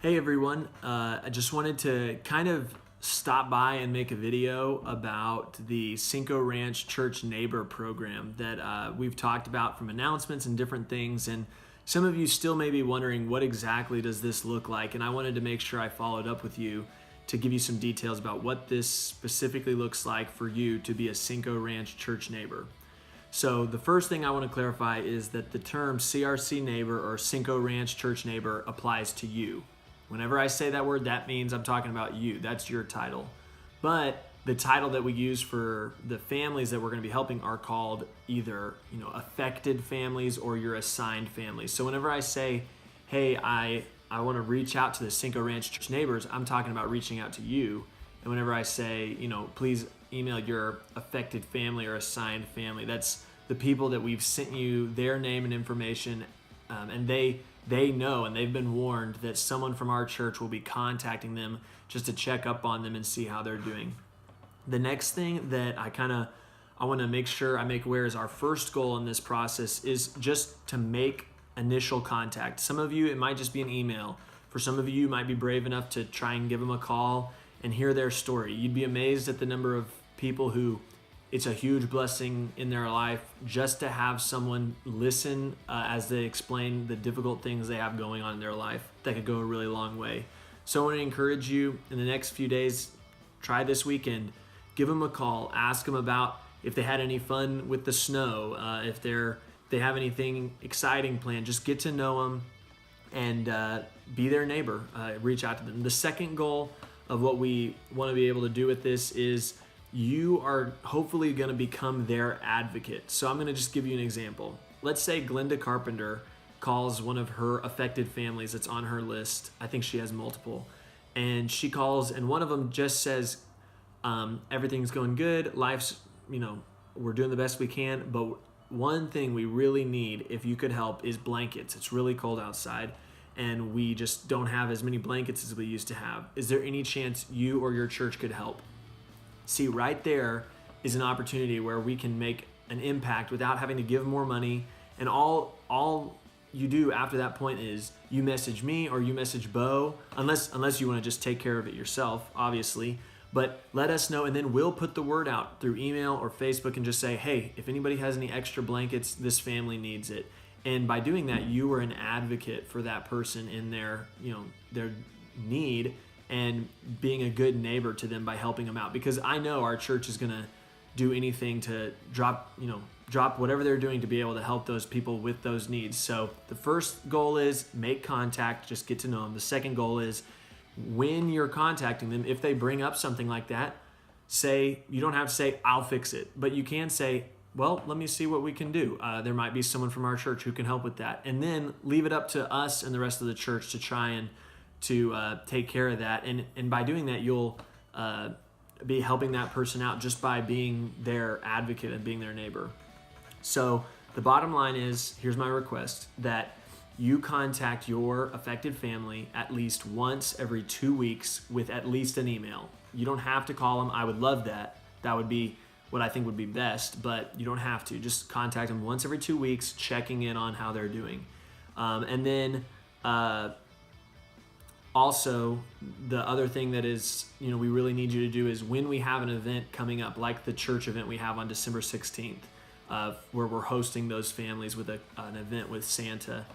Hey everyone, I just wanted to kind of stop by and make a video about the Cinco Ranch Church Neighbor program that we've talked about from announcements and different things. And some of you still may be wondering, what exactly does this look like? And I wanted to make sure I followed up with you to give you some details about what this specifically looks like for you to be a Cinco Ranch Church Neighbor. So the first thing I want to clarify is that the term CRC Neighbor or Cinco Ranch Church Neighbor applies to you. Whenever I say that word, that means I'm talking about you. That's your title. But the title that we use for the families that we're going to be helping are called either, affected families or your assigned families. So whenever I say, hey, I want to reach out to the Cinco Ranch Church Neighbors, I'm talking about reaching out to you. And whenever I say, please email your affected family or assigned family, that's the people that we've sent you their name and information, and they know and they've been warned that someone from our church will be contacting them just to check up on them and see how they're doing. The next thing that I want to make sure I make aware is our first goal in this process is just to make initial contact. Some of you, it might just be an email. For some of you might be brave enough to try and give them a call and hear their story. You'd be amazed at the number of people who it's a huge blessing in their life just to have someone listen as they explain the difficult things they have going on in their life. That could go a really long way. So I want to encourage you in the next few days, try this weekend, give them a call, ask them about if they had any fun with the snow, if they have anything exciting planned. Just get to know them and be their neighbor, reach out to them. The second goal of what we want to be able to do with this is you are hopefully going to become their advocate. So I'm going to just give you an example. Let's say Glenda Carpenter calls one of her affected families that's on her list. I think she has multiple. And she calls, and one of them just says, everything's going good. Life's, we're doing the best we can. But one thing we really need, if you could help, is blankets. It's really cold outside, and we just don't have as many blankets as we used to have. Is there any chance you or your church could help? See, right there is an opportunity where we can make an impact without having to give more money. And all you do after that point is you message me or you message Bo, unless you want to just take care of it yourself, obviously. But let us know, and then we'll put the word out through email or Facebook and just say, hey, if anybody has any extra blankets, this family needs it. And by doing that, you are an advocate for that person in their need, and being a good neighbor to them by helping them out. Because I know our church is going to do anything to drop whatever they're doing to be able to help those people with those needs. So the first goal is make contact, just get to know them. The second goal is when you're contacting them, if they bring up something like that, you don't have to say, I'll fix it, but you can say, well, let me see what we can do. There might be someone from our church who can help with that. And then leave it up to us and the rest of the church to try and take care of that. And by doing that, you'll be helping that person out just by being their advocate and being their neighbor. So the bottom line is, here's my request, that you contact your affected family at least once every 2 weeks with at least an email. You don't have to call them. I would love that. That would be what I think would be best, but you don't have to. Just contact them once every 2 weeks, checking in on how they're doing. And then also, the other thing that is, we really need you to do is when we have an event coming up, like the church event we have on December 16th, where we're hosting those families with an event with Santa,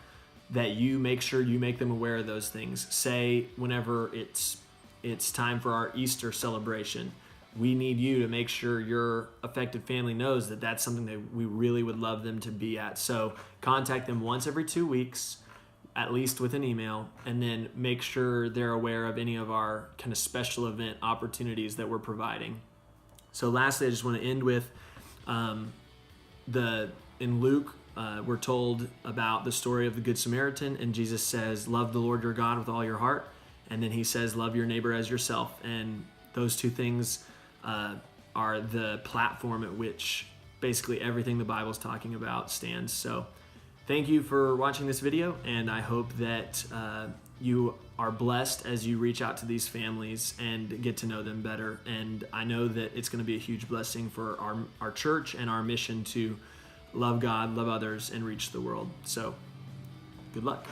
that you make sure you make them aware of those things. Say whenever it's time for our Easter celebration, we need you to make sure your affected family knows that that's something that we really would love them to be at. So contact them once every 2 weeks, at least with an email, and then make sure they're aware of any of our kind of special event opportunities that we're providing. So lastly, I just want to end with in Luke, we're told about the story of the Good Samaritan, and Jesus says, love the Lord your God with all your heart. And then he says, love your neighbor as yourself. And those two things are the platform at which basically everything the Bible's talking about stands. So thank you for watching this video, and I hope that you are blessed as you reach out to these families and get to know them better. And I know that it's going to be a huge blessing for our church and our mission to love God, love others, and reach the world. So good luck.